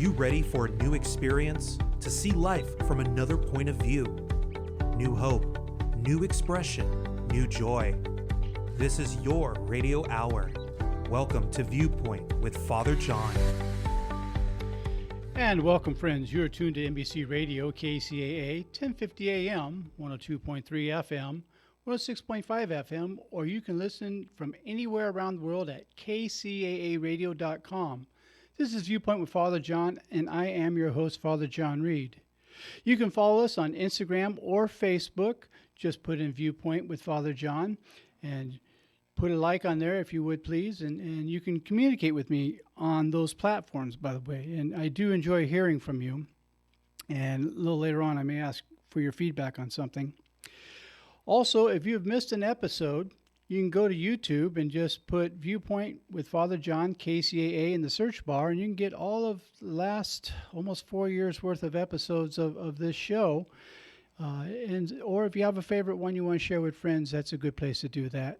you ready for a new experience? To see life from another point of view? New hope, new expression, new joy. This is your radio hour. Welcome to Viewpoint with Father John. And welcome, friends. You're tuned to NBC Radio, KCAA, 1050 AM, 102.3 FM, 106.5 FM, or you can listen from anywhere around the world at kcaaradio.com. This is Viewpoint with Father John, and I am your host, Father John Reed. You can follow us on Instagram or Facebook. Just put in Viewpoint with Father John and put a like on there if you would, please. And you can communicate with me on those platforms, by the way. And I do enjoy hearing from you. And a little later on, I may ask for your feedback on something. Also, if you have missed an episode, you can go to YouTube and just put Viewpoint with Father John, KCAA, in the search bar, and you can get all of the last almost 4 years worth of episodes of this show. Or if you have a favorite one you want to share with friends, that's a good place to do that.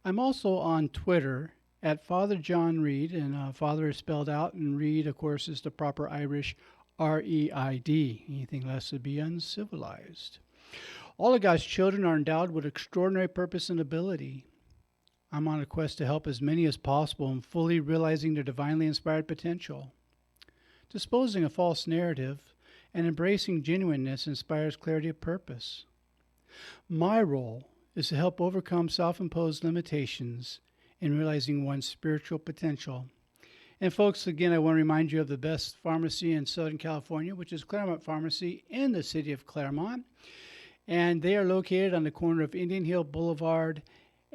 I'm also on Twitter at Father John Reed, and Father is spelled out, and Reed, of course, is the proper Irish R-E-I-D. Anything less would be uncivilized. All of God's children are endowed with extraordinary purpose and ability. I'm on a quest to help as many as possible in fully realizing their divinely inspired potential. Disposing of false narrative and embracing genuineness inspires clarity of purpose. My role is to help overcome self-imposed limitations in realizing one's spiritual potential. And folks, again, I want to remind you of the best pharmacy in Southern California, which is Claremont Pharmacy in the city of Claremont. And they are located on the corner of Indian Hill Boulevard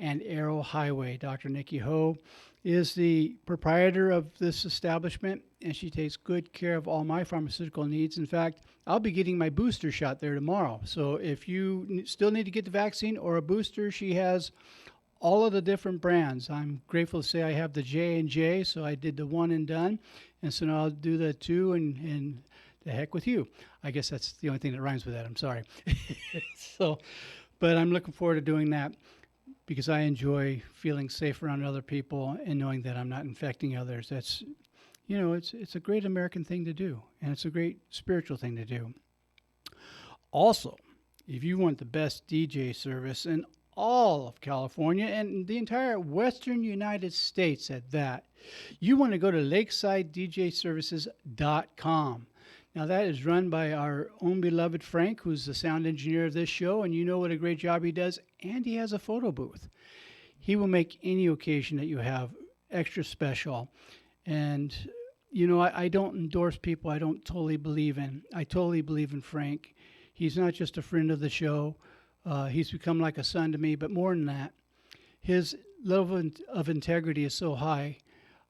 and Arrow Highway. Dr. Nikki Ho is the proprietor of this establishment, and she takes good care of all my pharmaceutical needs. In fact, I'll be getting my booster shot there tomorrow. So if you still need to get the vaccine or a booster, she has all of the different brands. I'm grateful to say I have the J&J, so I did the one and done. And so now I'll do the two and the heck with you. I guess that's the only thing that rhymes with that. I'm sorry. But I'm looking forward to doing that because I enjoy feeling safe around other people and knowing that I'm not infecting others. That's, it's a great American thing to do, and it's a great spiritual thing to do. Also, if you want the best DJ service in all of California and the entire western United States at that, you want to go to lakesidedjservices.com. Now, that is run by our own beloved Frank, who's the sound engineer of this show, and you know what a great job he does, and he has a photo booth. He will make any occasion that you have extra special. And, I don't endorse people I don't totally believe in. I totally believe in Frank. He's not just a friend of the show. He's become like a son to me, but more than that, his level of integrity is so high,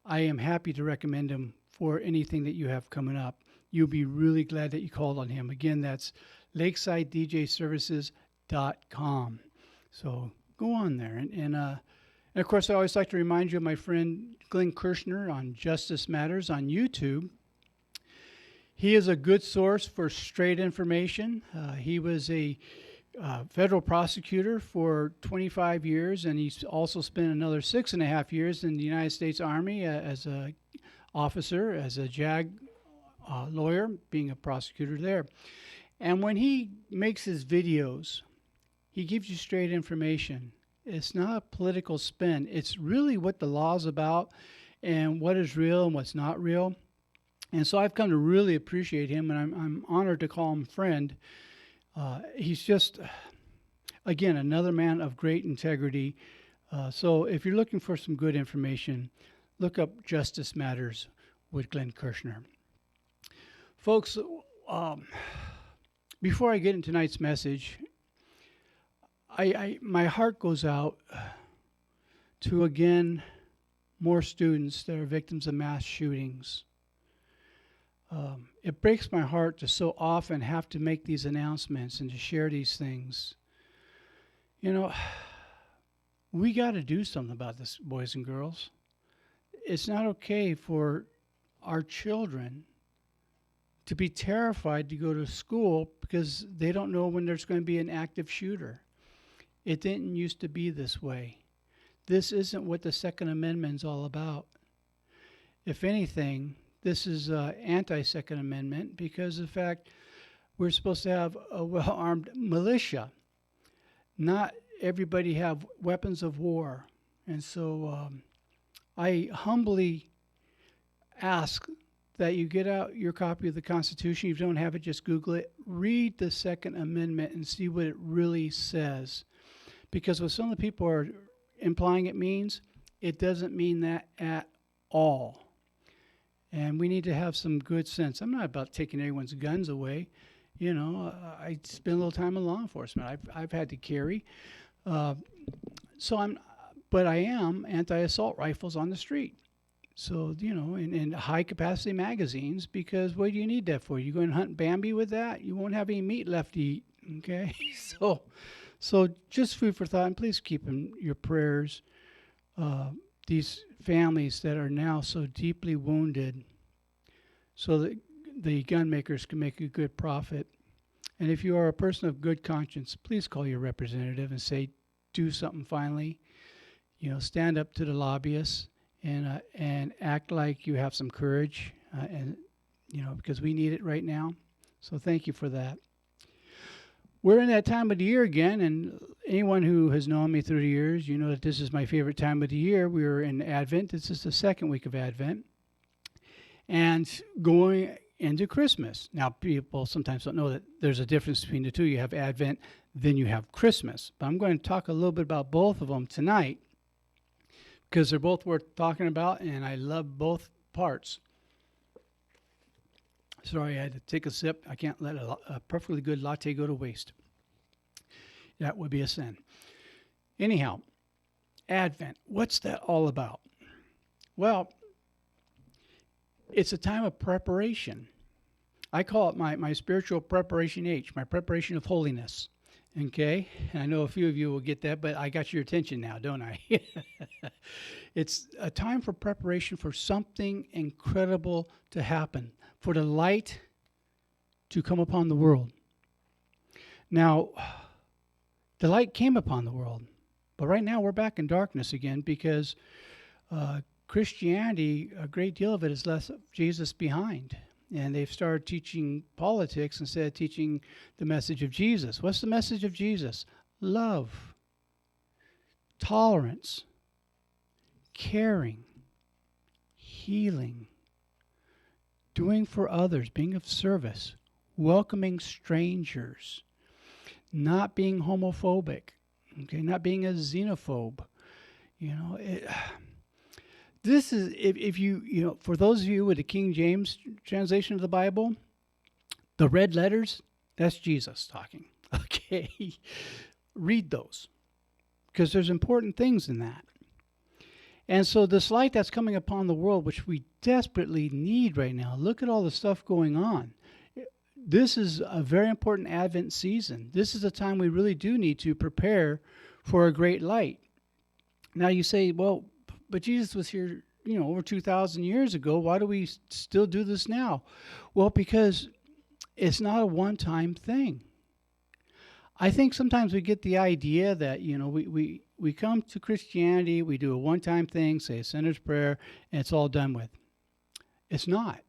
I am happy to recommend him for anything that you have coming up. You'll be really glad that you called on him. Again, that's lakesidedjservices.com. So go on there. And of course, I always like to remind you of my friend Glenn Kirshner on Justice Matters on YouTube. He is a good source for straight information. He was a federal prosecutor for 25 years, and he's also spent another 6.5 years in the United States Army as a officer, as a JAG lawyer, being a prosecutor there. And when he makes his videos, he gives you straight information. It's not a political spin. It's really what the law's about and what is real and what's not real. And so I've come to really appreciate him, and I'm honored to call him friend. He's just, again, another man of great integrity. So if you're looking for some good information, look up Justice Matters with Glenn Kirshner. Folks, before I get into tonight's message, my heart goes out to, again, more students that are victims of mass shootings. It breaks my heart to so often have to make these announcements and to share these things. We got to do something about this, boys and girls. It's not okay for our children to be terrified to go to school because they don't know when there's going to be an active shooter. It didn't used to be this way. This isn't what the Second Amendment is all about. If anything, this is anti-Second Amendment because of the fact we're supposed to have a well-armed militia. Not everybody have weapons of war. And so I humbly ask that you get out your copy of the Constitution. If you don't have it, just Google it. Read the Second Amendment and see what it really says. Because what some of the people are implying it means, it doesn't mean that at all. And we need to have some good sense. I'm not about taking everyone's guns away. You know, I spend a little time in law enforcement. I've had to carry. But I am anti-assault rifles on the street. So, you know, and high-capacity magazines, because what do you need that for? You going to hunt Bambi with that? You won't have any meat left to eat, okay? So just food for thought, and please keep in your prayers these families that are now so deeply wounded so that the gun makers can make a good profit. And if you are a person of good conscience, please call your representative and say, do something finally. You know, stand up to the lobbyists and act like you have some courage, and you know, because we need it right now. So thank you for that. We're in that time of the year again, and anyone who has known me through the years, you know that this is my favorite time of the year. We're in Advent. This is the second week of Advent, and going into Christmas. Now, people sometimes don't know that there's a difference between the two. You have Advent, then you have Christmas. But I'm going to talk a little bit about both of them tonight, because they're both worth talking about, and I love both parts. Sorry, I had to take a sip. I can't let a perfectly good latte go to waste. That would be a sin. Anyhow, Advent, what's that all about? Well, it's a time of preparation. I call it my spiritual preparation H, my preparation of holiness. Okay, and I know a few of you will get that, but I got your attention now, don't I? It's a time for preparation for something incredible to happen, for the light to come upon the world. Now, the light came upon the world, but right now we're back in darkness again because Christianity, a great deal of it is left Jesus behind. And they've started teaching politics instead of teaching the message of Jesus. What's the message of Jesus? Love, tolerance, caring, healing, doing for others, being of service, welcoming strangers, not being homophobic, okay, not being a xenophobe. You know, this is, if you know, for those of you with the King James translation of the Bible, the red letters, that's Jesus talking. Okay, read those, because there's important things in that. And so this light that's coming upon the world, which we desperately need right now, look at all the stuff going on. This is a very important Advent season. This is a time we really do need to prepare for a great light. Now you say, well, but Jesus was here, you know, over 2,000 years ago. Why do we still do this now? Well, because it's not a one-time thing. I think sometimes we get the idea that, you know, we come to Christianity, we do a one-time thing, say a sinner's prayer, and it's all done with. It's not.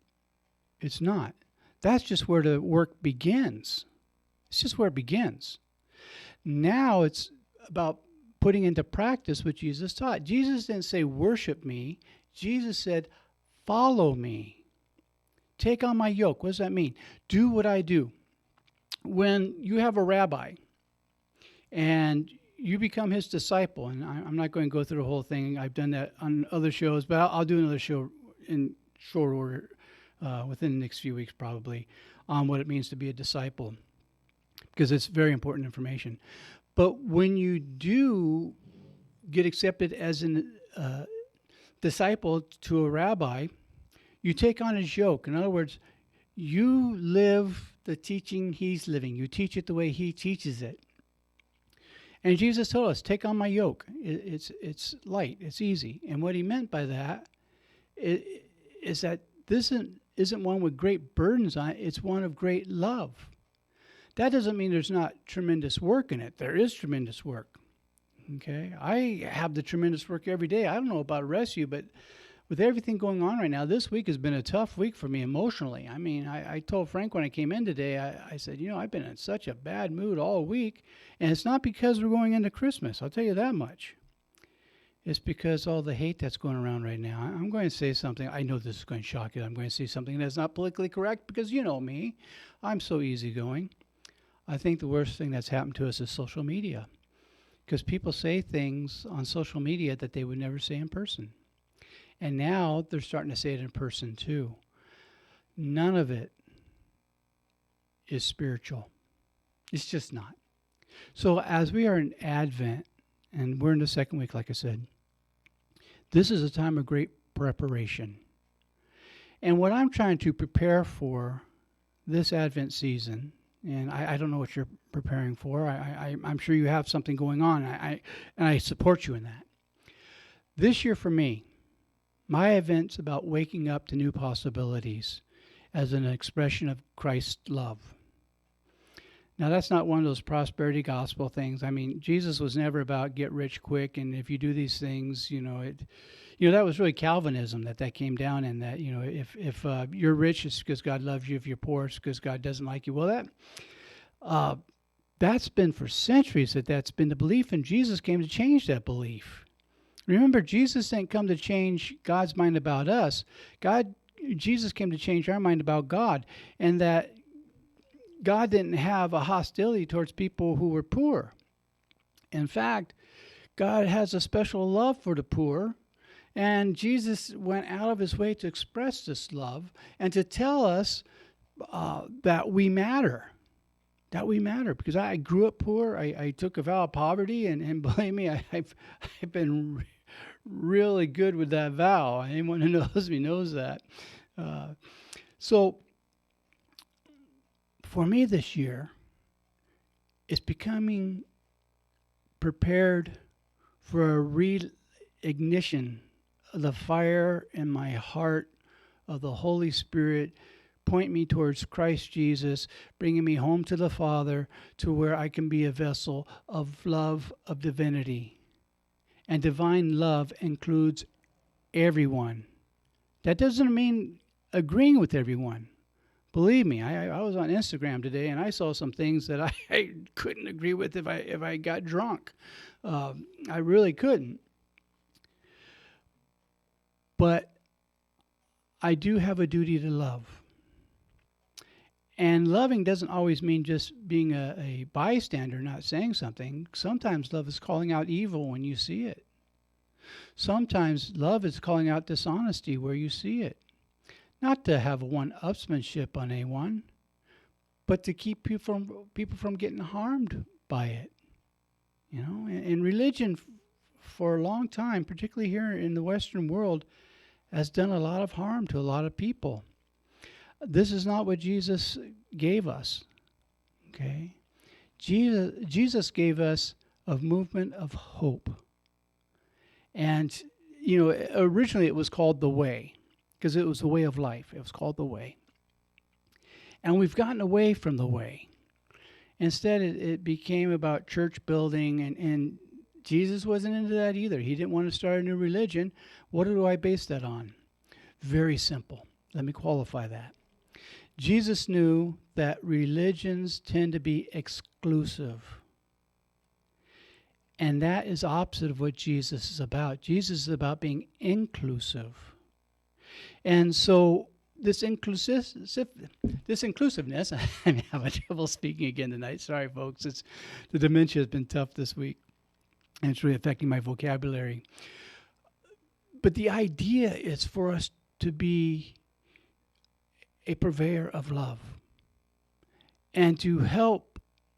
It's not. That's just where the work begins. It's just where it begins. Now it's about putting into practice what Jesus taught. Jesus didn't say, worship me. Jesus said, follow me. Take on my yoke. What does that mean? Do what I do. When you have a rabbi and you become his disciple, and I'm not going to go through the whole thing. I've done that on other shows, but I'll do another show in short order within the next few weeks probably on what it means to be a disciple, because it's very important information. But when you do get accepted as a disciple to a rabbi, you take on his yoke. In other words, you live the teaching he's living. You teach it the way he teaches it. And Jesus told us, take on my yoke. It's light. It's easy. And what he meant by that is that this isn't one with great burdens on it. It's one of great love. That doesn't mean there's not tremendous work in it. There is tremendous work. Okay? I have the tremendous work every day. I don't know about the rest of you, but with everything going on right now, this week has been a tough week for me emotionally. I mean, I told Frank when I came in today, I said, I've been in such a bad mood all week. And it's not because we're going into Christmas. I'll tell you that much. It's because all the hate that's going around right now. I'm going to say something. I know this is going to shock you. I'm going to say something that's not politically correct because you know me. I'm so easygoing. I think the worst thing that's happened to us is social media. Because people say things on social media that they would never say in person. And now they're starting to say it in person too. None of it is spiritual. It's just not. So as we are in Advent, and we're in the second week, like I said, this is a time of great preparation. And what I'm trying to prepare for this Advent season, and I don't know what you're preparing for. I'm sure you have something going on, and I support you in that. This year for me, my Advent's about waking up to new possibilities as an expression of Christ's love. Now, that's not one of those prosperity gospel things. I mean, Jesus was never about get rich quick, and if you do these things, that was really Calvinism that came down in that, if you're rich, it's because God loves you. If you're poor, it's because God doesn't like you. Well, that's been for centuries that's been the belief, and Jesus came to change that belief. Remember, Jesus didn't come to change God's mind about us. Jesus came to change our mind about God, and that God didn't have a hostility towards people who were poor. In fact, God has a special love for the poor, and Jesus went out of his way to express this love and to tell us that we matter. That we matter. Because I grew up poor. I took a vow of poverty, and believe me, I've been really good with that vow. Anyone who knows me knows that. So for me this year, it's becoming prepared for a reignition of the fire in my heart of the Holy Spirit, point me towards Christ Jesus, bringing me home to the Father, to where I can be a vessel of love, of divinity. And divine love includes everyone. That doesn't mean agreeing with everyone. Believe me, I was on Instagram today and I saw some things that I couldn't agree with if I got drunk. I really couldn't. But I do have a duty to love. And loving doesn't always mean just being a bystander, not saying something. Sometimes love is calling out evil when you see it. Sometimes love is calling out dishonesty where you see it. Not to have one-upsmanship on anyone, but to keep people from getting harmed by it. And religion for a long time, particularly here in the Western world, has done a lot of harm to a lot of people. This is not what Jesus gave us. Okay? Jesus gave us a movement of hope. And, originally it was called the way, because it was the way of life. It was called the way. And we've gotten away from the way. Instead, it became about church building, and Jesus wasn't into that either. He didn't want to start a new religion. What do I base that on? Very simple. Let me qualify that. Jesus knew that religions tend to be exclusive. And that is opposite of what Jesus is about. Jesus is about being inclusive. And so this inclusiveness, I'm having trouble speaking again tonight. Sorry, folks. The dementia has been tough this week, and it's really affecting my vocabulary. But the idea is for us to be a purveyor of love and to help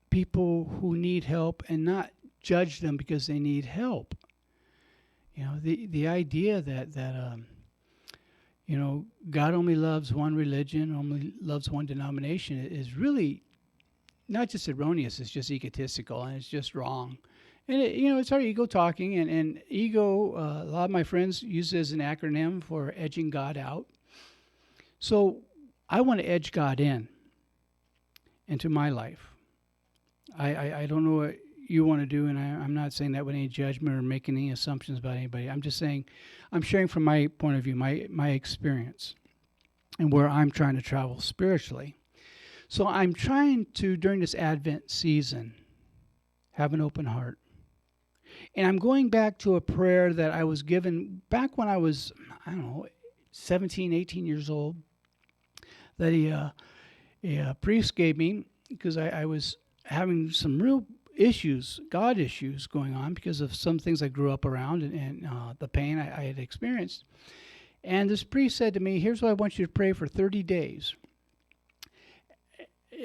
people who need help and not judge them because they need help. The idea that God only loves one religion, only loves one denomination is really not just erroneous, it's just egotistical, and it's just wrong. And it's our ego talking, and ego, a lot of my friends use it as an acronym for edging God out. So I want to edge God into my life. I don't know you want to do, and I'm not saying that with any judgment or making any assumptions about anybody. I'm just saying, I'm sharing from my point of view, my experience, and where I'm trying to travel spiritually. So I'm trying to, during this Advent season, have an open heart. And I'm going back to a prayer that I was given back when I was, 17, 18 years old, that a priest gave me because I was having some real issues, God issues going on because of some things I grew up around and the pain I had experienced. And this priest said to me, here's what I want you to pray for 30 days.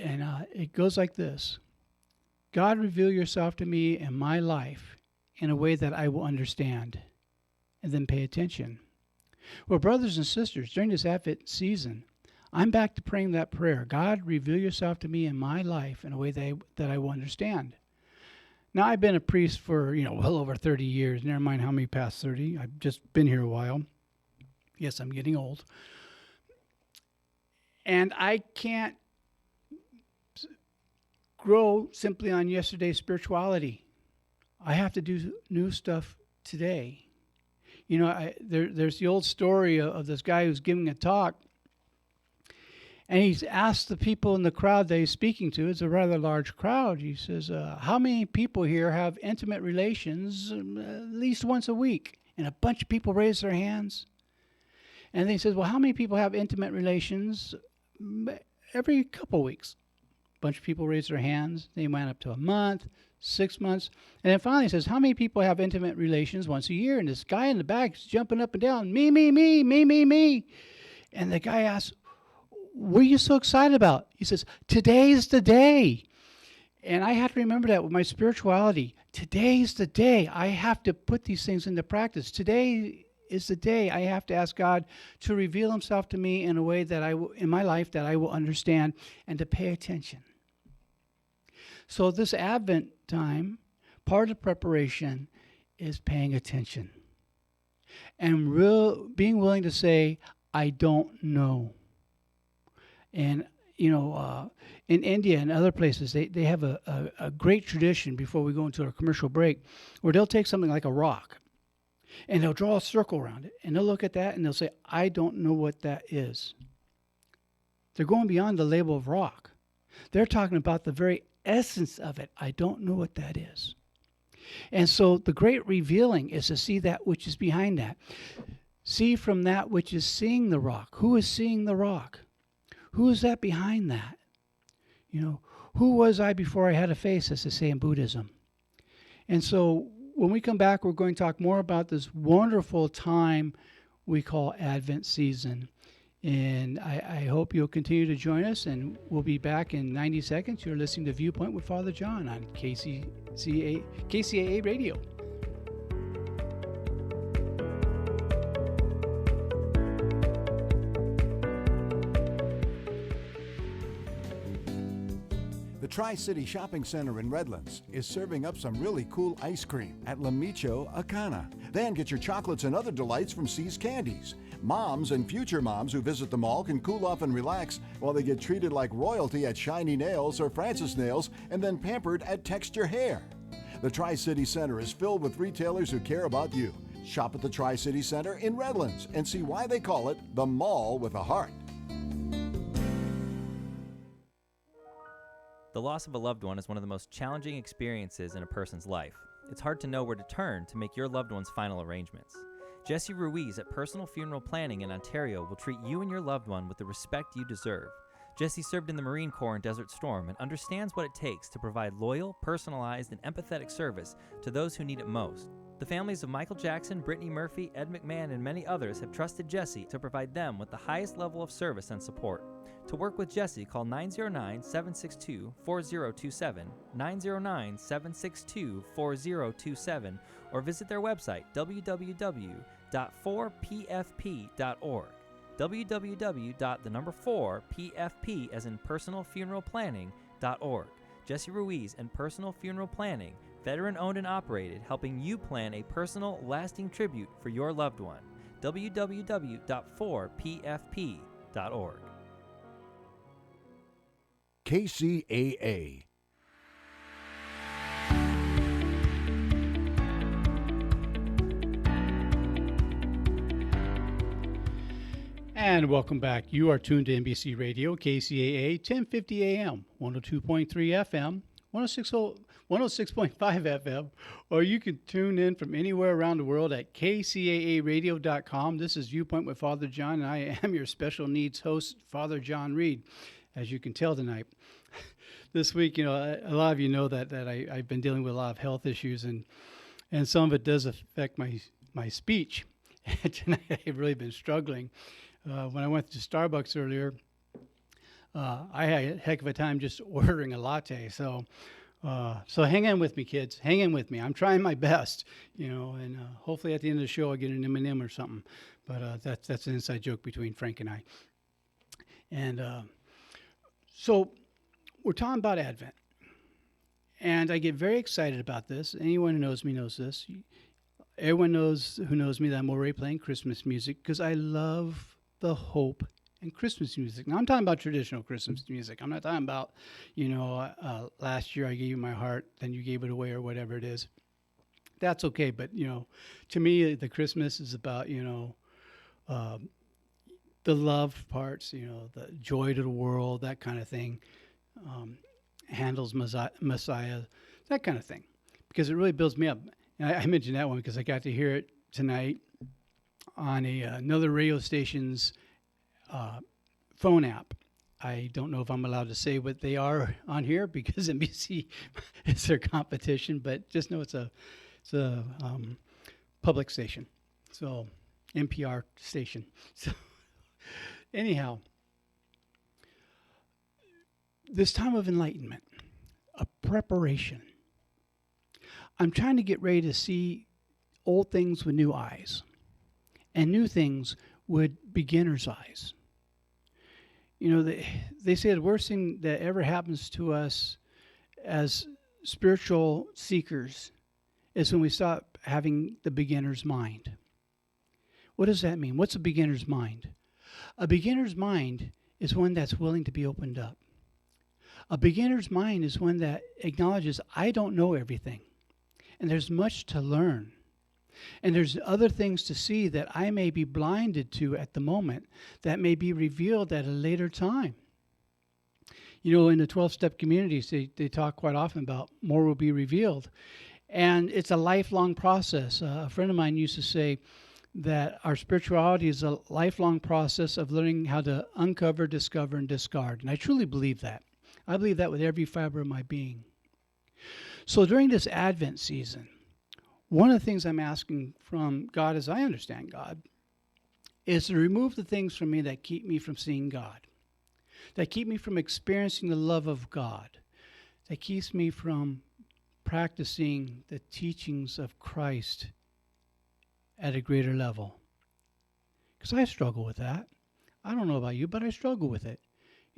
And it goes like this. God, reveal yourself to me in my life in a way that I will understand, and then pay attention. Well, brothers and sisters, during this Advent season, I'm back to praying that prayer. God, reveal yourself to me in my life in a way that I will understand. Now, I've been a priest for, well over 30 years. Never mind how many past 30. I've just been here a while. Yes, I'm getting old. And I can't grow simply on yesterday's spirituality. I have to do new stuff today. There's the old story of this guy who's giving a talk, and he's asked the people in the crowd that he's speaking to, it's a rather large crowd, he says, how many people here have intimate relations at least once a week? And a bunch of people raise their hands. And then he says, well, how many people have intimate relations every couple weeks? A bunch of people raise their hands. They went up to a month, 6 months. And then finally he says, how many people have intimate relations once a year? And this guy in the back is jumping up and down, me, me, me, me, me, me. And the guy asks, what are you so excited about? He says, today's the day. And I have to remember that with my spirituality. Today's the day. I have to put these things into practice. Today is the day I have to ask God to reveal himself to me in a way that in my life that I will understand and to pay attention. So this Advent time, part of preparation is paying attention and being willing to say, I don't know. And, in India and other places, they have a great tradition before we go into our commercial break where they'll take something like a rock and they'll draw a circle around it and they'll look at that and they'll say, I don't know what that is. They're going beyond the label of rock. They're talking about the very essence of it. I don't know what that is. And so the great revealing is to see that which is behind that. See from that which is seeing the rock. Who is seeing the rock? Who is that behind that? Who was I before I had a face, as they say in Buddhism? And so when we come back, we're going to talk more about this wonderful time we call Advent season. And I hope you'll continue to join us, and we'll be back in 90 seconds. You're listening to Viewpoint with Father John on KCAA Radio. The Tri-City Shopping Center in Redlands is serving up some really cool ice cream at La Micho Acana. Then get your chocolates and other delights from C's Candies. Moms and future moms who visit the mall can cool off and relax while they get treated like royalty at Shiny Nails or Francis Nails and then pampered at Texture Hair. The Tri-City Center is filled with retailers who care about you. Shop at the Tri-City Center in Redlands and see why they call it the Mall with a Heart. The loss of a loved one is one of the most challenging experiences in a person's life. It's hard to know where to turn to make your loved one's final arrangements. Jesse Ruiz at Personal Funeral Planning in Ontario will treat you and your loved one with the respect you deserve. Jesse served in the Marine Corps in Desert Storm and understands what it takes to provide loyal, personalized, and empathetic service to those who need it most. The families of Michael Jackson, Brittany Murphy, Ed McMahon, and many others have trusted Jesse to provide them with the highest level of service and support. To work with Jesse, call 909-762-4027, 909-762-4027, or visit their website, www.4pfp.org, www.4pfp as in personalfuneralplanning.org. Jesse Ruiz and Personal Funeral Planning, veteran-owned and operated, helping you plan a personal, lasting tribute for your loved one. www.4pfp.org. KCAA. And welcome back. You are tuned to NBC Radio, KCAA, 1050 AM, 102.3 FM, 106.5 FM, or you can tune in from anywhere around the world at kcaaradio.com. This is Viewpoint with Father John, and I am your special needs host, Father John Reed, as you can tell tonight. This week, a lot of you know that I've been dealing with a lot of health issues, and some of it does affect my speech. And tonight I've really been struggling. When I went to Starbucks earlier, I had a heck of a time just ordering a latte. So hang in with me, kids. Hang in with me. I'm trying my best, and hopefully at the end of the show I get an M&M or something. But that's an inside joke between Frank and I. And so we're talking about Advent. And I get very excited about this. Anyone who knows me knows this. Everyone who knows me that I'm already playing Christmas music because I love the hope and Christmas music. Now, I'm talking about traditional Christmas music. I'm not talking about, last year I gave you my heart, then you gave it away or whatever it is. That's okay. But, to me, the Christmas is about, the love parts, the joy to the world, that kind of thing. Handles Messiah, that kind of thing. Because it really builds me up. And I mentioned that one because I got to hear it tonight on another radio station's phone app. I don't know if I'm allowed to say what they are on here because NBC is their competition, but just know it's a public station, so NPR station. So anyhow, this time of enlightenment, a preparation. I'm trying to get ready to see old things with new eyes and new things with beginner's eyes. They say the worst thing that ever happens to us as spiritual seekers is when we stop having the beginner's mind. What does that mean? What's a beginner's mind? A beginner's mind is one that's willing to be opened up. A beginner's mind is one that acknowledges, I don't know everything. And there's much to learn. And there's other things to see that I may be blinded to at the moment that may be revealed at a later time. In the 12-step communities, they talk quite often about more will be revealed. And it's a lifelong process. A friend of mine used to say that our spirituality is a lifelong process of learning how to uncover, discover, and discard. And I truly believe that. I believe that with every fiber of my being. So during this Advent season, one of the things I'm asking from God, as I understand God, is to remove the things from me that keep me from seeing God, that keep me from experiencing the love of God, that keeps me from practicing the teachings of Christ at a greater level. Because I struggle with that. I don't know about you, but I struggle with it.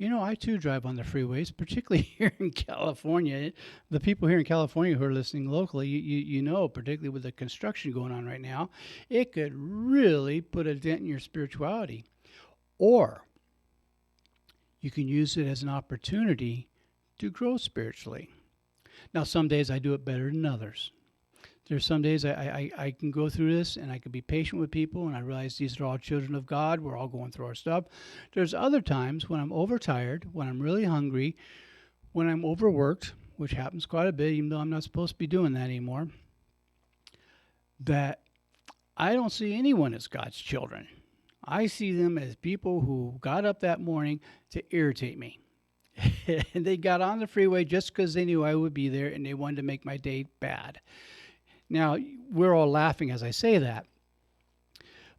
I too drive on the freeways, particularly here in California. The people here in California who are listening locally, you know, particularly with the construction going on right now, it could really put a dent in your spirituality. Or you can use it as an opportunity to grow spiritually. Now, some days I do it better than others. There's some days I can go through this and I can be patient with people and I realize these are all children of God. We're all going through our stuff. There's other times when I'm overtired, when I'm really hungry, when I'm overworked, which happens quite a bit, even though I'm not supposed to be doing that anymore, that I don't see anyone as God's children. I see them as people who got up that morning to irritate me. And they got on the freeway just because they knew I would be there and they wanted to make my day bad. Now, we're all laughing as I say that.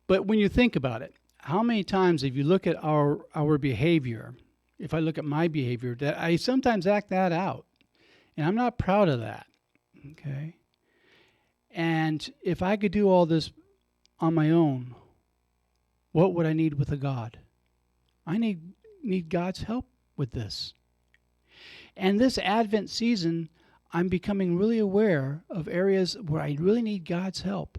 But when you think about it, how many times, if you look at our behavior, if I look at my behavior, that I sometimes act that out. And I'm not proud of that. Okay? And if I could do all this on my own, what would I need with a God? I need God's help with this. And this Advent season, I'm becoming really aware of areas where I really need God's help.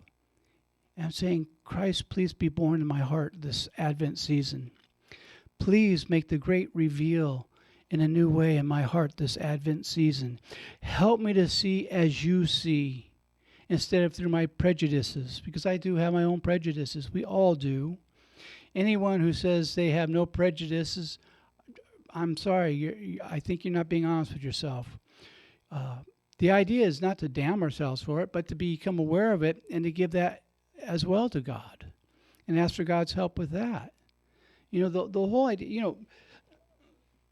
And I'm saying, Christ, please be born in my heart this Advent season. Please make the great reveal in a new way in my heart this Advent season. Help me to see as you see instead of through my prejudices, because I do have my own prejudices. We all do. Anyone who says they have no prejudices, I'm sorry, I think you're not being honest with yourself. The idea is not to damn ourselves for it, but to become aware of it and to give that as well to God and ask for God's help with that. The whole idea,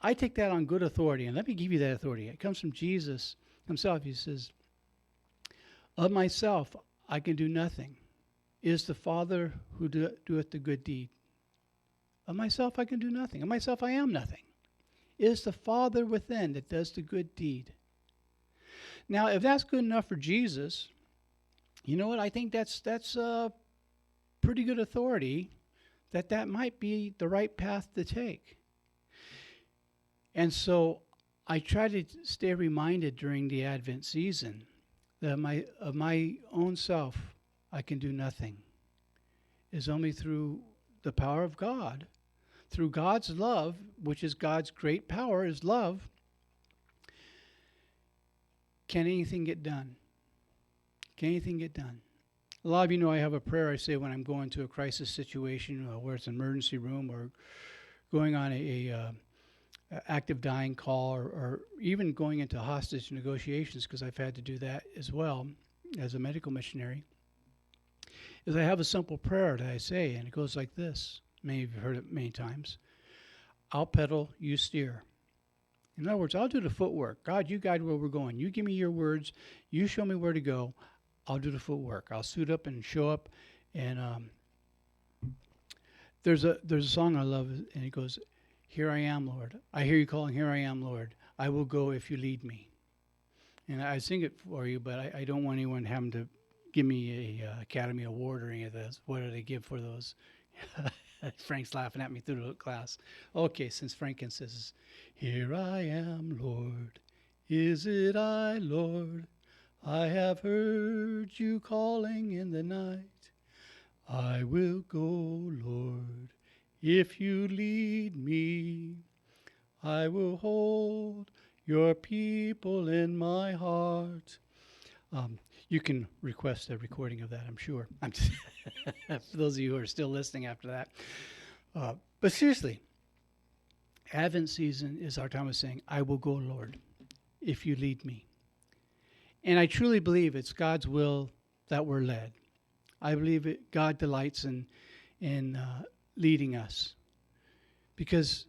I take that on good authority, and let me give you that authority. It comes from Jesus himself. He says, of myself I can do nothing. It is the Father who doeth the good deed. Of myself I can do nothing. Of myself I am nothing. It is the Father within that does the good deed. Now, if that's good enough for Jesus, you know what? I think that's pretty good authority that might be the right path to take. And so I try to stay reminded during the Advent season that of my own self I can do nothing. It's only through the power of God, through God's love, which is God's great power, is love. Can anything get done? Can anything get done? A lot of you know I have a prayer I say when I'm going to a crisis situation, where it's an emergency room or going on a active dying call, or even going into hostage negotiations, because I've had to do that as well as a medical missionary, is I have a simple prayer that I say, and it goes like this. Many of you have heard it many times. I'll pedal, you steer. In other words, I'll do the footwork. God, you guide where we're going. You give me your words. You show me where to go. I'll do the footwork. I'll suit up and show up. And there's a song I love, and it goes, "Here I am, Lord. I hear you calling, here I am, Lord. I will go if you lead me." And I sing it for you, but I don't want anyone having to give me a Academy Award or any of this. What do they give for those? Frank's laughing at me through the class. Okay, since Frank insists, "Here I am, Lord. Is it I, Lord? I have heard you calling in the night. I will go, Lord, if you lead me. I will hold your people in my heart." You can request a recording of that, I'm sure. I'm just for those of you who are still listening after that. But seriously, Advent season is our time of saying, "I will go, Lord, if you lead me." And I truly believe it's God's will that we're led. I believe God delights in leading us, because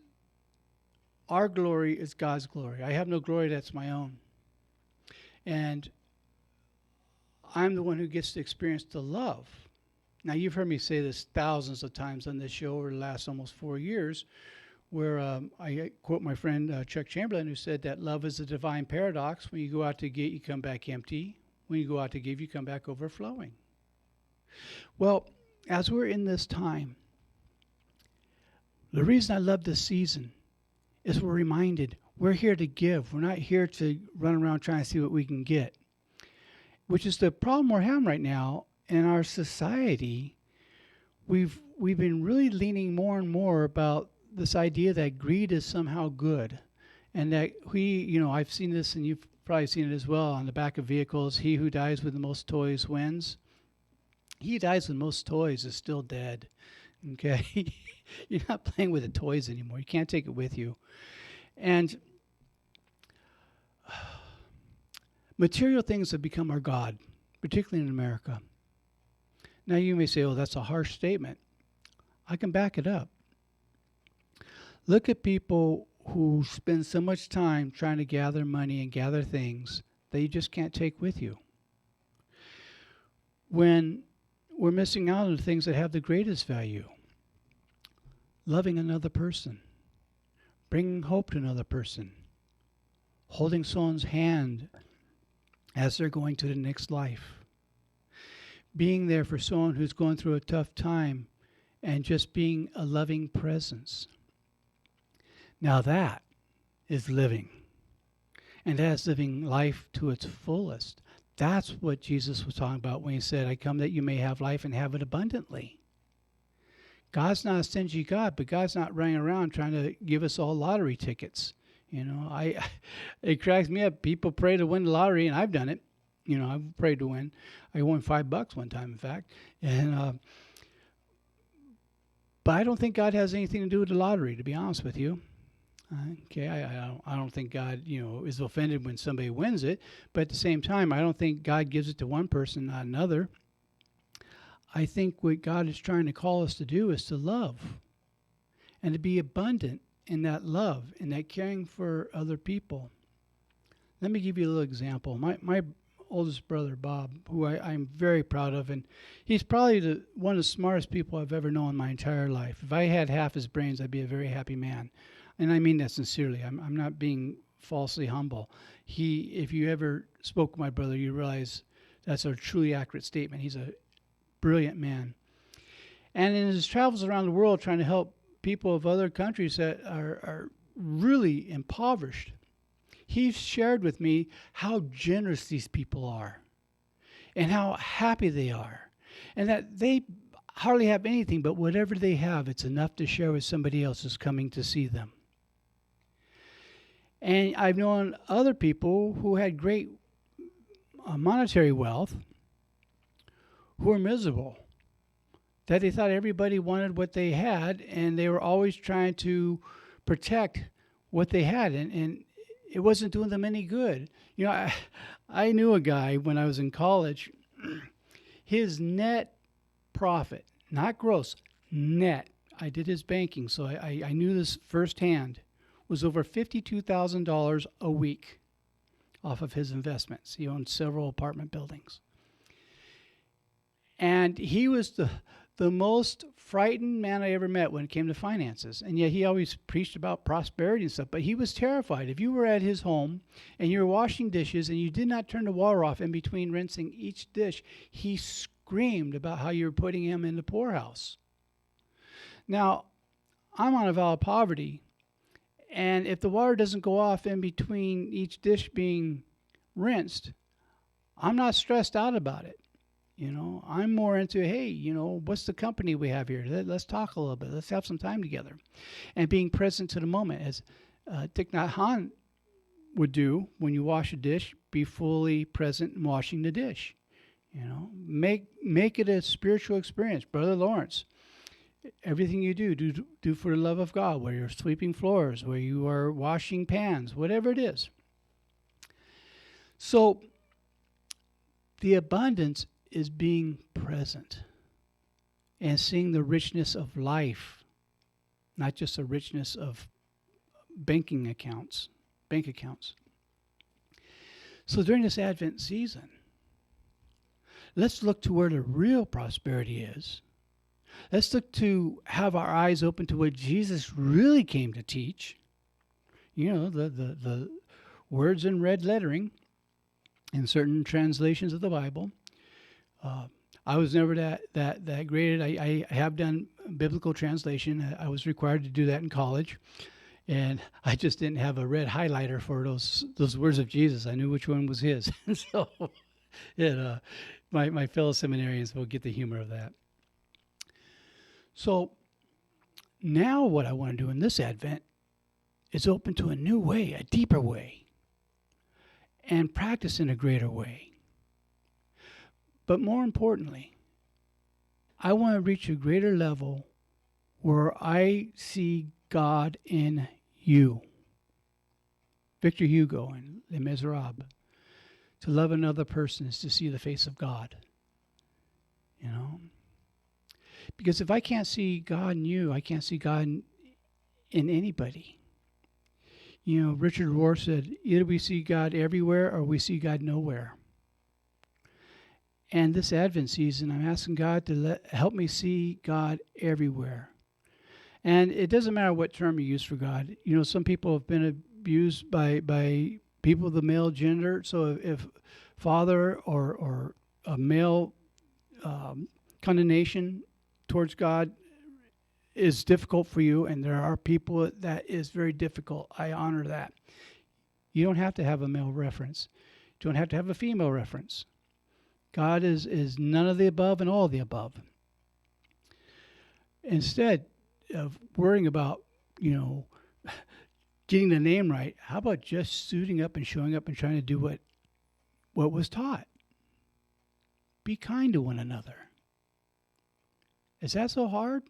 our glory is God's glory. I have no glory that's my own. And I'm the one who gets to experience the love. Now, you've heard me say this thousands of times on this show over the last almost 4 years, where I quote my friend Chuck Chamberlain, who said that love is a divine paradox. When you go out to get, you come back empty. When you go out to give, you come back overflowing. Well, as we're in this time, the reason I love this season is we're reminded we're here to give. We're not here to run around trying to see what we can get, which is the problem we're having right now in our society. We've been really leaning more and more about this idea that greed is somehow good, and that I've seen this, and you've probably seen it as well on the back of vehicles. He who dies with the most toys wins. He who dies with most toys is still dead. Okay, you're not playing with the toys anymore. You can't take it with you, and material things have become our God, particularly in America. Now you may say, "Oh, that's a harsh statement." I can back it up. Look at people who spend so much time trying to gather money and gather things that you just can't take with you, when we're missing out on the things that have the greatest value. Loving another person, bringing hope to another person, holding someone's hand as they're going to the next life, being there for someone who's going through a tough time, and just being a loving presence. Now that is living, and that's living life to its fullest. That's what Jesus was talking about when he said, "I come that you may have life and have it abundantly." God's not a stingy God, but God's not running around trying to give us all lottery tickets. It cracks me up. People pray to win the lottery, and I've done it. I've prayed to win. I won $5 one time, in fact. And But I don't think God has anything to do with the lottery, to be honest with you. Okay, I don't think God, is offended when somebody wins it. But at the same time, I don't think God gives it to one person, not another. I think what God is trying to call us to do is to love and to be abundant in that love and that caring for other people. Let me give you a little example. My oldest brother, Bob, who I'm very proud of, and he's probably one of the smartest people I've ever known in my entire life. If I had half his brains, I'd be a very happy man. And I mean that sincerely. I'm not being falsely humble. If you ever spoke with my brother, you realize that's a truly accurate statement. He's a brilliant man. And in his travels around the world trying to help people of other countries that are really impoverished, he's shared with me how generous these people are and how happy they are, and that they hardly have anything, but whatever they have, it's enough to share with somebody else who's coming to see them. And I've known other people who had great monetary wealth who were miserable, that they thought everybody wanted what they had, and they were always trying to protect what they had, and it wasn't doing them any good. I knew a guy when I was in college. His net profit, not gross, net, I did his banking, so I knew this firsthand, was over $52,000 a week off of his investments. He owned several apartment buildings. And he was the most frightened man I ever met when it came to finances. And yet he always preached about prosperity and stuff, but he was terrified. If you were at his home and you were washing dishes and you did not turn the water off in between rinsing each dish, he screamed about how you were putting him in the poorhouse. Now, I'm on a vow of poverty, and if the water doesn't go off in between each dish being rinsed, I'm not stressed out about it. I'm more into, hey, what's the company we have here? Let's talk a little bit. Let's have some time together. And being present to the moment, as Thich Nhat Hanh would do when you wash a dish, be fully present in washing the dish. Make it a spiritual experience. Brother Lawrence, everything you do for the love of God, where you're sweeping floors, where you are washing pans, whatever it is. So the abundance is being present and seeing the richness of life, not just the richness of bank accounts. So during this Advent season, let's look to where the real prosperity is. Let's look to have our eyes open to what Jesus really came to teach. The words in red lettering in certain translations of the Bible. I was never that graded. I have done biblical translation. I was required to do that in college, and I just didn't have a red highlighter for those words of Jesus. I knew which one was his. So, my fellow seminarians will get the humor of that. So now what I want to do in this Advent is open to a new way, a deeper way, and practice in a greater way. But more importantly, I want to reach a greater level where I see God in you. Victor Hugo in Les Miserables. To love another person is to see the face of God. Because if I can't see God in you, I can't see God in anybody. Richard Rohr said, either we see God everywhere or we see God nowhere. And this Advent season, I'm asking God to help me see God everywhere. And it doesn't matter what term you use for God. Some people have been abused by people of the male gender. So if father or a male condemnation towards God is difficult for you, and there are people that is very difficult, I honor that. You don't have to have a male reference. You don't have to have a female reference. God is none of the above and all of the above. Instead of worrying about, getting the name right, how about just suiting up and showing up and trying to do what was taught? Be kind to one another. Is that so hard?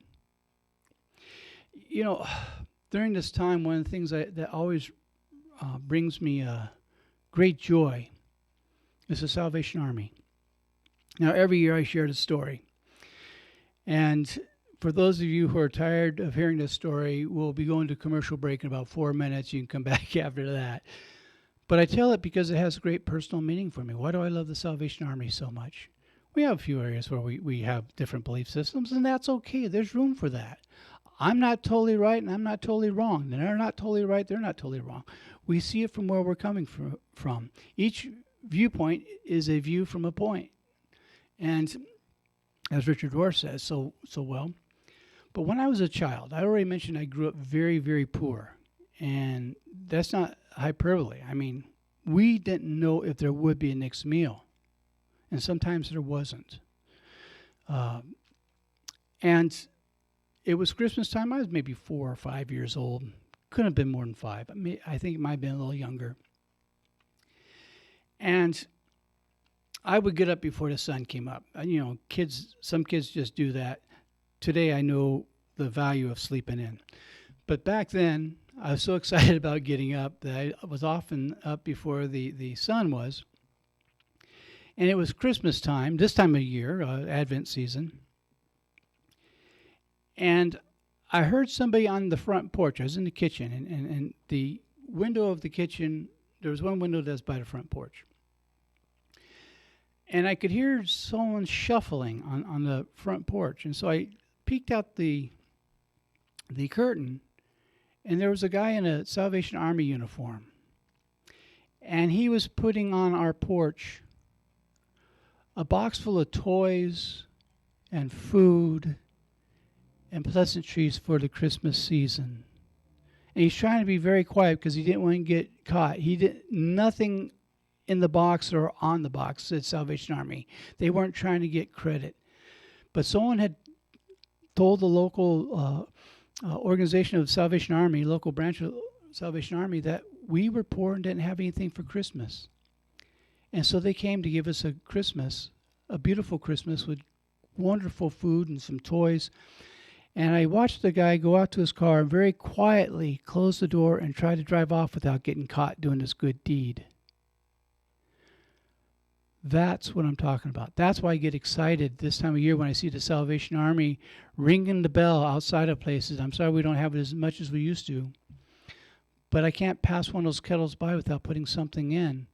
You know, during this time, one of the things that always brings me great joy is the Salvation Army. Now, every year I share the story. And for those of you who are tired of hearing this story, we'll be going to commercial break in about 4 minutes. You can come back after that. But I tell it because it has great personal meaning for me. Why do I love the Salvation Army so much? We have a few areas where we have different belief systems, and that's okay. There's room for that. I'm not totally right, and I'm not totally wrong. They're not totally right, they're not totally wrong. We see it from where we're coming from. Each viewpoint is a view from a point. And as Richard Rohr says so well, but when I was a child, I already mentioned I grew up very, very poor. And that's not hyperbole. I mean, we didn't know if there would be a next meal. And sometimes there wasn't. And it was Christmas time. I was maybe 4 or 5 years old. Couldn't have been more than 5. I think it might have been a little younger. And I would get up before the sun came up. You know, some kids just do that. Today I know the value of sleeping in. But back then, I was so excited about getting up that I was often up before the sun was. And it was Christmas time, this time of year, Advent season. And I heard somebody on the front porch. I was in the kitchen, and the window of the kitchen, there was one window that's by the front porch. And I could hear someone shuffling on the front porch. And so I peeked out the curtain, and there was a guy in a Salvation Army uniform. And he was putting on our porch a box full of toys and food and pleasantries for the Christmas season. And he's trying to be very quiet because he didn't want to get caught. He did nothing in the box or on the box said Salvation Army. They weren't trying to get credit. But someone had told the local organization of Salvation Army, local branch of Salvation Army, that we were poor and didn't have anything for Christmas. And so they came to give us a Christmas, a beautiful Christmas with wonderful food and some toys. And I watched the guy go out to his car and very quietly close the door and try to drive off without getting caught doing this good deed. That's what I'm talking about. That's why I get excited this time of year when I see the Salvation Army ringing the bell outside of places. I'm sorry we don't have it as much as we used to. But I can't pass one of those kettles by without putting something in.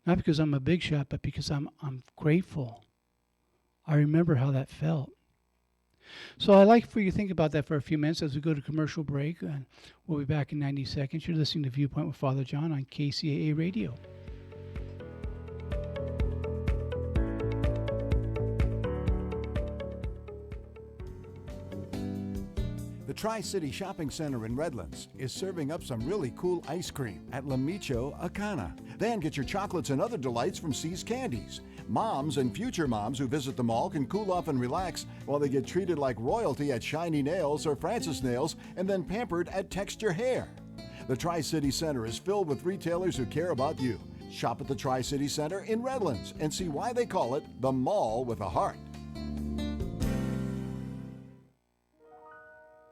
Not because I'm a big shot, but because I'm grateful. I remember how that felt. So I'd like for you to think about that for a few minutes as we go to commercial break. And we'll be back in 90 seconds. You're listening to Viewpoint with Father John on KCAA Radio. The Tri-City Shopping Center in Redlands is serving up some really cool ice cream at La Micho Acana. Then get your chocolates and other delights from See's Candies. Moms and future moms who visit the mall can cool off and relax while they get treated like royalty at Shiny Nails or Francis Nails and then pampered at Texture Hair. The Tri-City Center is filled with retailers who care about you. Shop at the Tri-City Center in Redlands and see why they call it the mall with a heart.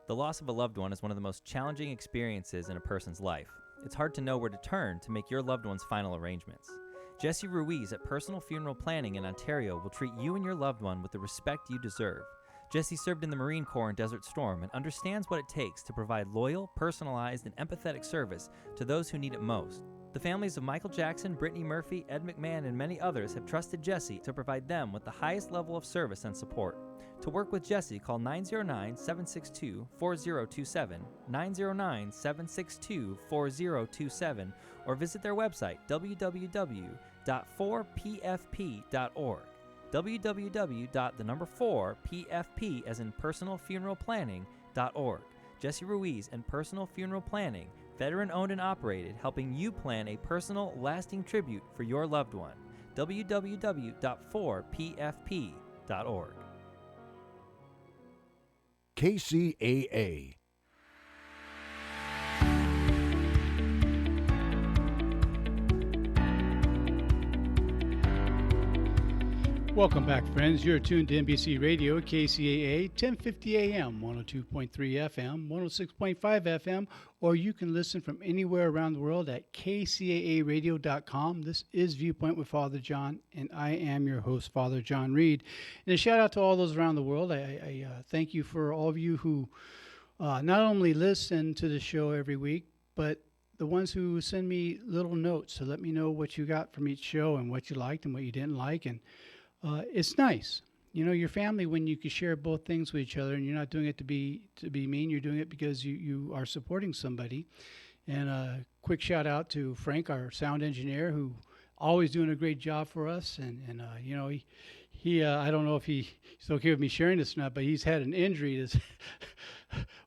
The loss of a loved one is one of the most challenging experiences in a person's life. It's hard to know where to turn to make your loved one's final arrangements. Jesse Ruiz at Personal Funeral Planning in Ontario will treat you and your loved one with the respect you deserve. Jesse served in the Marine Corps in Desert Storm and understands what it takes to provide loyal, personalized, and empathetic service to those who need it most. The families of Michael Jackson, Brittany Murphy, Ed McMahon, and many others have trusted Jesse to provide them with the highest level of service and support. To work with Jesse, call 909-762-4027, 909-762-4027, or visit their website, www.4pfp.org, www.4pfp as in personalfuneralplanning.org. Jesse Ruiz and Personal Funeral Planning, veteran-owned and operated, helping you plan a personal, lasting tribute for your loved one. www.4pfp.org. KCAA. Welcome back, friends. You're tuned to NBC Radio, KCAA, 1050 AM, 102.3 FM, 106.5 FM, or you can listen from anywhere around the world at kcaaradio.com. This is Viewpoint with Father John, and I am your host, Father John Reed. And a shout out to all those around the world. I thank you for all of you who not only listen to the show every week, but the ones who send me little notes to let me know what you got from each show and what you liked and what you didn't like. And it's nice, your family, when you can share both things with each other, and you're not doing it to be mean. You're doing it because you are supporting somebody. And a quick shout out to Frank, our sound engineer, who always doing a great job for us. And he I don't know if he's okay with me sharing this or not, but he's had an injury this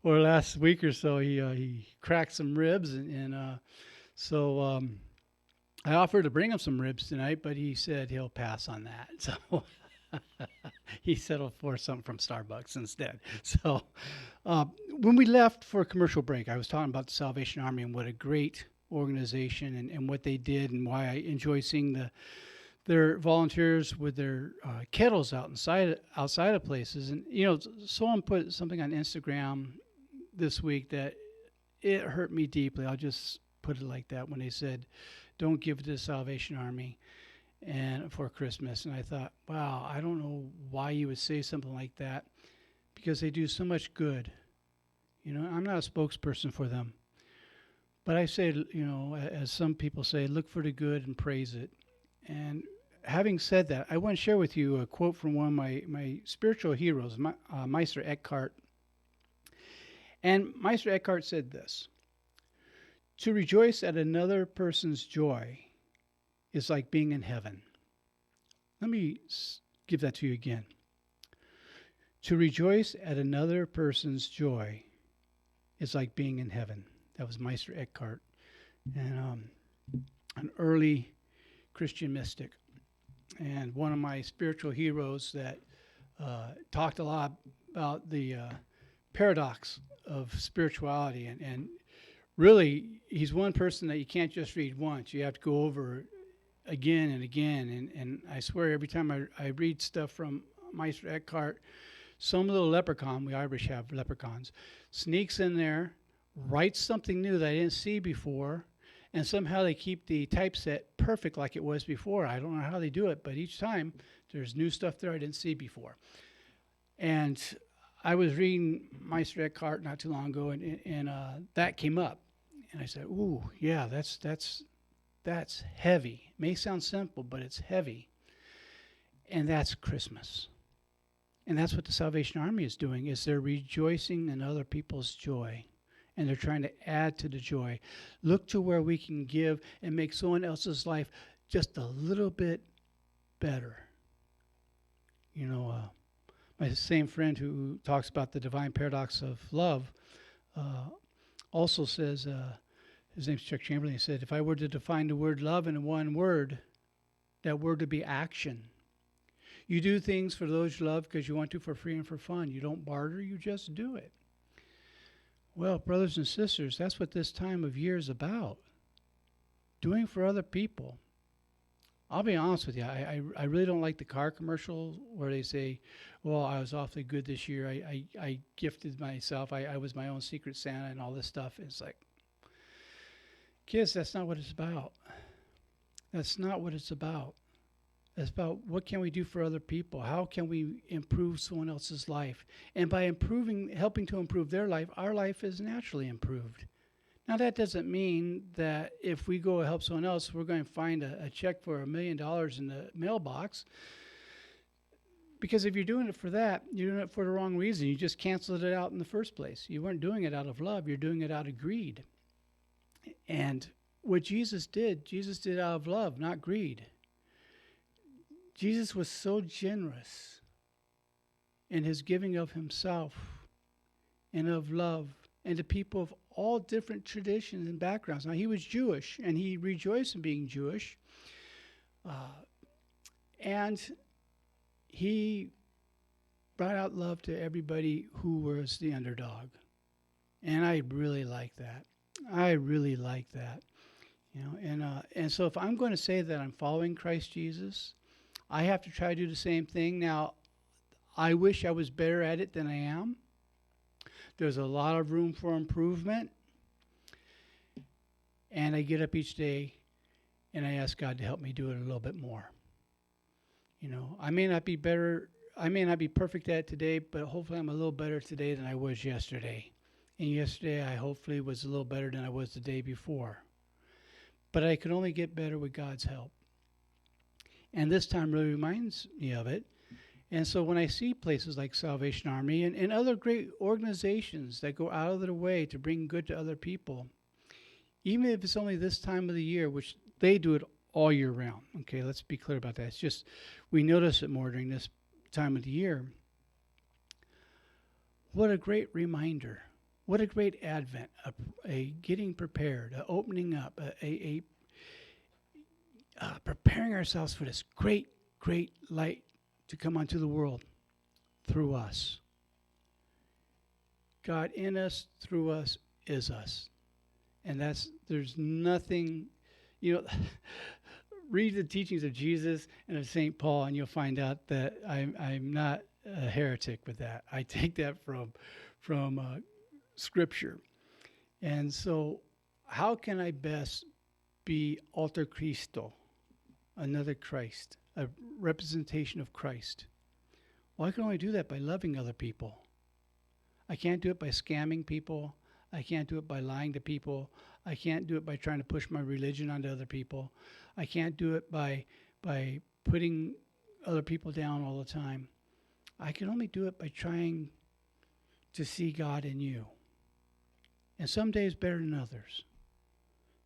or last week or so. He cracked some ribs, so I offered to bring him some ribs tonight, but he said he'll pass on that. So he settled for something from Starbucks instead. So when we left for a commercial break, I was talking about the Salvation Army and what a great organization and what they did, and why I enjoy seeing their volunteers with their kettles outside of places. And, someone put something on Instagram this week that it hurt me deeply. I'll just put it like that, when they said, "Don't give to the Salvation Army and for Christmas." And I thought, wow, I don't know why you would say something like that, because they do so much good. I'm not a spokesperson for them, but I say, as some people say, look for the good and praise it. And having said that, I want to share with you a quote from one of my spiritual heroes, Meister Eckhart. And Meister Eckhart said this: "To rejoice at another person's joy is like being in heaven." Let me give that to you again. To rejoice at another person's joy is like being in heaven. That was Meister Eckhart, and an early Christian mystic, and one of my spiritual heroes that talked a lot about the paradox of spirituality. And really, he's one person that you can't just read once. You have to go over again and again. And I swear, every time I read stuff from Meister Eckhart, some little leprechaun, we Irish have leprechauns, sneaks in there, writes something new that I didn't see before, and somehow they keep the typeset perfect like it was before. I don't know how they do it, but each time there's new stuff there I didn't see before. And I was reading Meister Eckhart not too long ago, and that came up. And I said, ooh, yeah, that's heavy. It may sound simple, but it's heavy. And that's Christmas. And that's what the Salvation Army is doing, is they're rejoicing in other people's joy. And they're trying to add to the joy. Look to where we can give and make someone else's life just a little bit better. My same friend who talks about the divine paradox of love also says, his name's Chuck Chamberlain, he said, if I were to define the word love in one word, that word would be action. You do things for those you love because you want to, for free and for fun. You don't barter, you just do it. Well, brothers and sisters, that's what this time of year is about. Doing for other people. I'll be honest with you, I really don't like the car commercial where they say, well, I was awfully good this year. I gifted myself. I was my own secret Santa and all this stuff. It's like, kids, that's not what it's about. That's not what it's about. It's about what can we do for other people? How can we improve someone else's life? And by helping to improve their life, our life is naturally improved. Now, that doesn't mean that if we go help someone else, we're going to find a check for $1 million in the mailbox. Because if you're doing it for that, you're doing it for the wrong reason. You just canceled it out in the first place. You weren't doing it out of love. You're doing it out of greed. And what Jesus did out of love, not greed. Jesus was so generous in his giving of himself and of love, and to people of all different traditions and backgrounds. Now, he was Jewish, and he rejoiced in being Jewish. And he brought out love to everybody who was the underdog. And I really like that. And so if I'm going to say that I'm following Christ Jesus, I have to try to do the same thing. Now, I wish I was better at it than I am. There's a lot of room for improvement. And I get up each day and I ask God to help me do it a little bit more. You know, I may not be perfect at it today, but hopefully I'm a little better today than I was yesterday. And yesterday I hopefully was a little better than I was the day before. But I can only get better with God's help. And this time really reminds me of it. And so when I see places like Salvation Army and other great organizations that go out of their way to bring good to other people, even if it's only this time of the year, which they do it all year round. Okay, let's be clear about that. It's just we notice it more during this time of the year. What a great reminder. What a great advent, a getting prepared, a opening up, a preparing ourselves for this great, great light to come onto the world through us. God in us, through us, is us. And there's nothing, read the teachings of Jesus and of St. Paul, and you'll find out that I'm not a heretic with that. I take that from Scripture. And so how can I best be alter Christo, another Christ, a representation of Christ? Well, I can only do that by loving other people. I can't do it by scamming people. I can't do it by lying to people. I can't do it by trying to push my religion onto other people. I can't do it by putting other people down all the time. I can only do it by trying to see God in you. And some days better than others.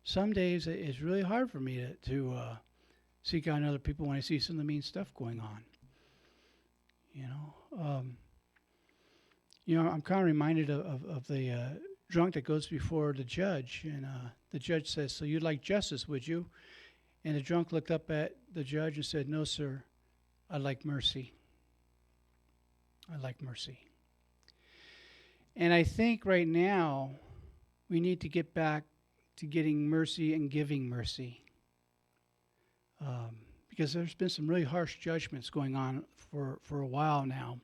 Some days it's really hard for me to see God in other people when I see some of the mean stuff going on. I'm kind of reminded of the drunk that goes before the judge, and the judge says, "So you'd like justice, would you?" And the drunk looked up at the judge and said, "No, sir, I'd like mercy. I'd like mercy." And I think right now we need to get back to getting mercy and giving mercy. Because there's been some really harsh judgments going on for a while now.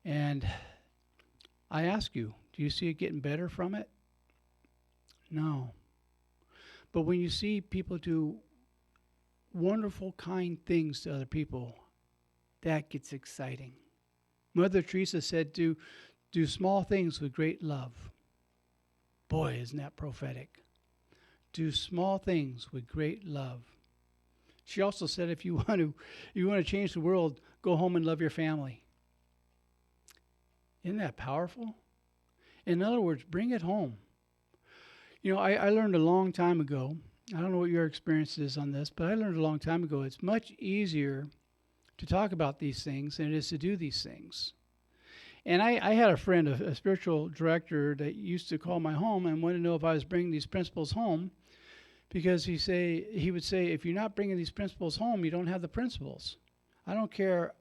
And I ask you, do you see it getting better from it? No. But when you see people do wonderful, kind things to other people, that gets exciting. Mother Teresa said, do small things with great love. Boy, isn't that prophetic. Do small things with great love. She also said, if you want to change the world, go home and love your family. Isn't that powerful? In other words, bring it home. I learned a long time ago, I don't know what your experience is on this, but I learned a long time ago, it's much easier to talk about these things than it is to do these things. And I had a friend, a spiritual director, that used to call my home and wanted to know if I was bringing these principles home, because he would say, if you're not bringing these principles home, you don't have the principles. I don't care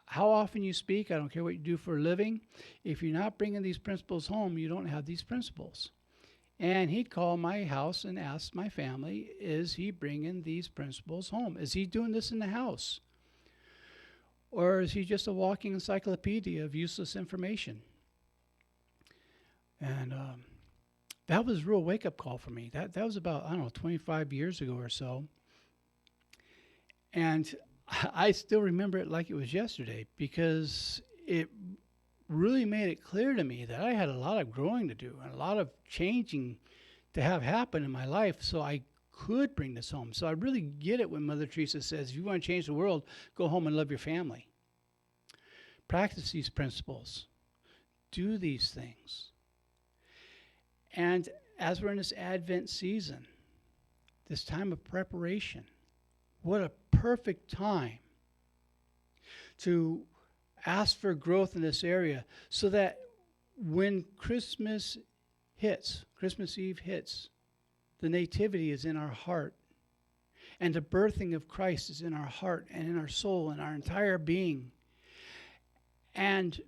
how often you speak. I don't care what you do for a living. If you're not bringing these principles home, you don't have these principles. And he'd call my house and ask my family, is he bringing these principles home? Is he doing this in the house? Or is he just a walking encyclopedia of useless information? And that was a real wake-up call for me. That was about, 25 years ago or so. And I still remember it like it was yesterday, because it really made it clear to me that I had a lot of growing to do and a lot of changing to have happen in my life so I could bring this home. So I really get it when Mother Teresa says, if you want to change the world, go home and love your family. Practice these principles. Do these things. And as we're in this Advent season, this time of preparation, what a perfect time to ask for growth in this area, so that when Christmas Eve hits, the nativity is in our heart, and the birthing of Christ is in our heart and in our soul and our entire being. And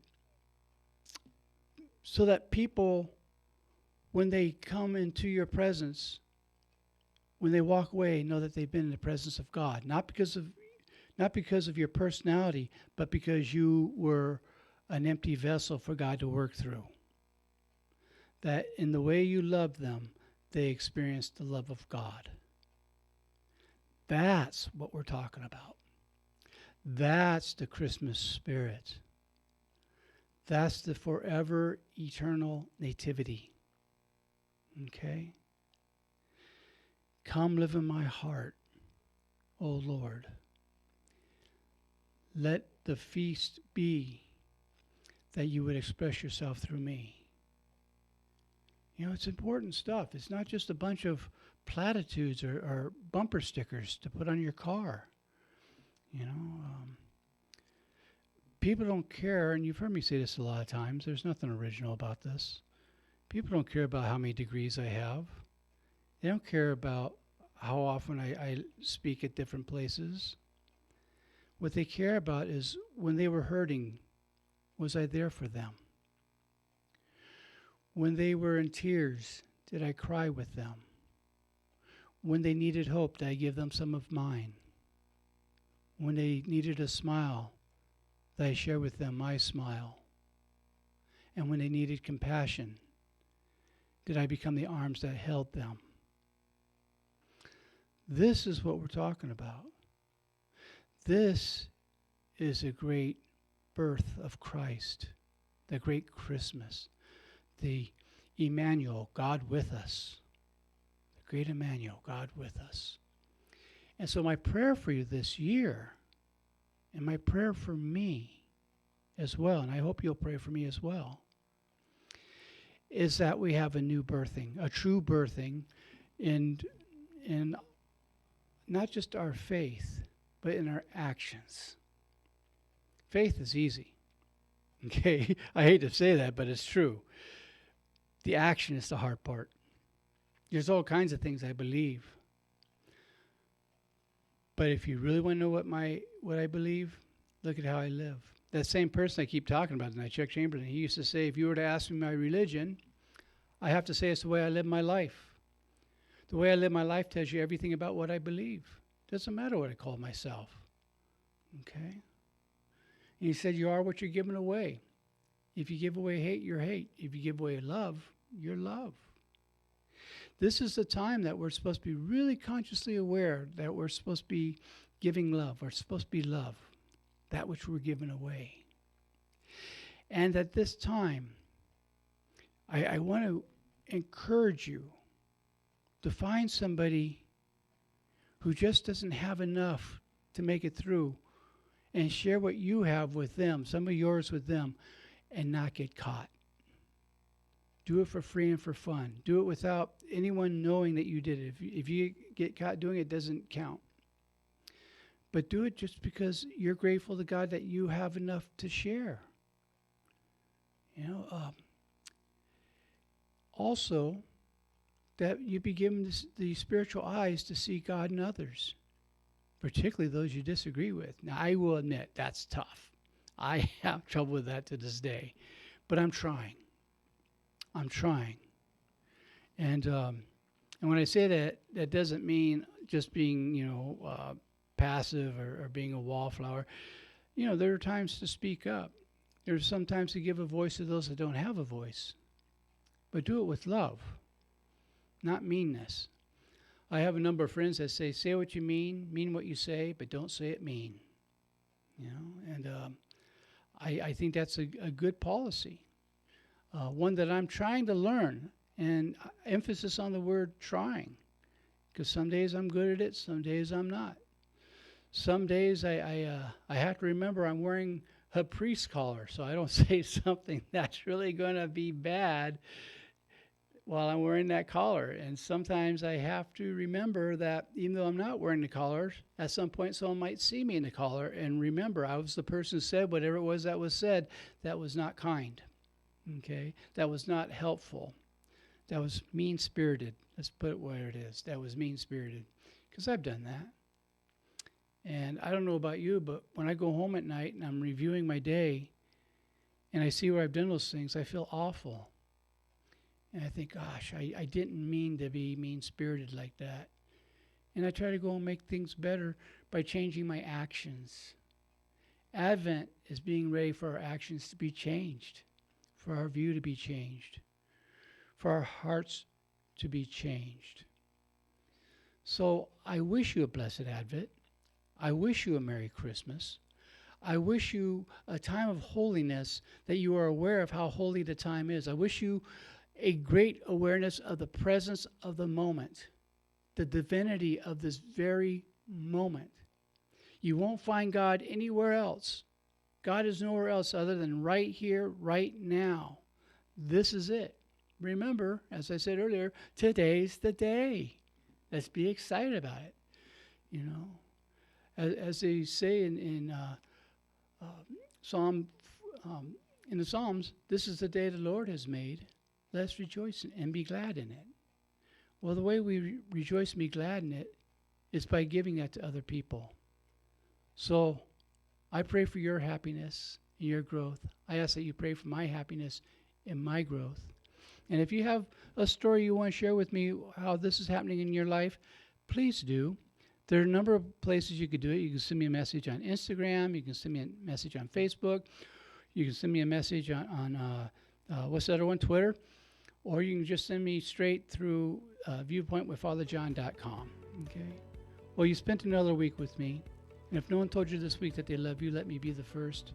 so that people, when they come into your presence, when they walk away, know that they've been in the presence of God. Not because of not because of your personality, but because you were an empty vessel for God to work through. That in the way you loved them, they experienced the love of God. That's what we're talking about. That's the Christmas spirit. That's the forever eternal nativity. Okay? Come live in my heart, O Lord. Let the feast be that you would express yourself through me. You know, it's important stuff. It's not just a bunch of platitudes or bumper stickers to put on your car. You know, people don't care, and you've heard me say this a lot of times, there's nothing original about this. People don't care about how many degrees I have. They don't care about how often I speak at different places. What they care about is when they were hurting, was I there for them? When they were in tears, did I cry with them? When they needed hope, did I give them some of mine? When they needed a smile, did I share with them my smile? And when they needed compassion, did I become the arms that held them? This is what we're talking about. This is a great birth of Christ, the great Christmas, the Emmanuel, God with us, the great Emmanuel, God with us. And so my prayer for you this year, and my prayer for me as well, and I hope you'll pray for me as well, is that we have a new birthing, a true birthing in not just our faith, but in our actions. Faith is easy. Okay, I hate to say that, but it's true. The action is the hard part. There's all kinds of things I believe. But if you really want to know what I believe, look at how I live. That same person I keep talking about tonight, Chuck Chamberlain, he used to say, if you were to ask me my religion, I have to say it's the way I live my life. The way I live my life tells you everything about what I believe. Doesn't matter what I call myself. Okay? And he said, you are what you're giving away. If you give away hate, you're hate. If you give away love, you're love. This is the time that we're supposed to be really consciously aware that we're supposed to be giving love. We're supposed to be love, that which we're giving away. And at this time, I want to encourage you to find somebody who just doesn't have enough to make it through, and share what you have with them, some of yours with them, and not get caught. Do it for free and for fun. Do it without anyone knowing that you did it. If you get caught doing it, it doesn't count. But do it just because you're grateful to God that you have enough to share. You know, also, that you be given the spiritual eyes to see God in others, particularly those you disagree with. Now, I will admit, that's tough. I have trouble with that to this day, but I'm trying. And when I say that, that doesn't mean just being, passive or being a wallflower. You know, there are times to speak up. There's sometimes to give a voice to those that don't have a voice. But do it with love, not meanness. I have a number of friends that say what you mean what you say, but don't say it mean. You know, and I think that's a good policy. One that I'm trying to learn, and emphasis on the word trying, because some days I'm good at it, some days I'm not. Some days I have to remember I'm wearing a priest collar, so I don't say something that's really going to be bad while I'm wearing that collar. And sometimes I have to remember that even though I'm not wearing the collar, at some point someone might see me in the collar and remember I was the person who said whatever it was that was said that was not kind. Okay? That was not helpful. That was mean-spirited. Let's put it where it is. That was mean-spirited. Because I've done that. And I don't know about you, but when I go home at night and I'm reviewing my day and I see where I've done those things, I feel awful. And I think, gosh, I didn't mean to be mean-spirited like that. And I try to go and make things better by changing my actions. Advent is being ready for our actions to be changed, for our view to be changed, for our hearts to be changed. So I wish you a blessed Advent. I wish you a Merry Christmas. I wish you a time of holiness, that you are aware of how holy the time is. I wish you a great awareness of the presence of the moment, the divinity of this very moment. You won't find God anywhere else. God is nowhere else other than right here, right now. This is it. Remember, as I said earlier, today's the day. Let's be excited about it. You know, as they say in the Psalms, this is the day the Lord has made. Let's rejoice and be glad in it. Well, the way we rejoice and be glad in it is by giving that to other people. So I pray for your happiness and your growth. I ask that you pray for my happiness and my growth. And if you have a story you want to share with me, how this is happening in your life, please do. There are a number of places you could do it. You can send me a message on Instagram. You can send me a message on Facebook. You can send me a message on what's the other one, Twitter. Or you can just send me straight through viewpointwithfatherjohn.com. Okay? Well, you spent another week with me. And if no one told you this week that they love you, let me be the first.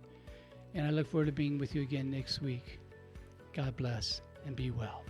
And I look forward to being with you again next week. God bless and be well.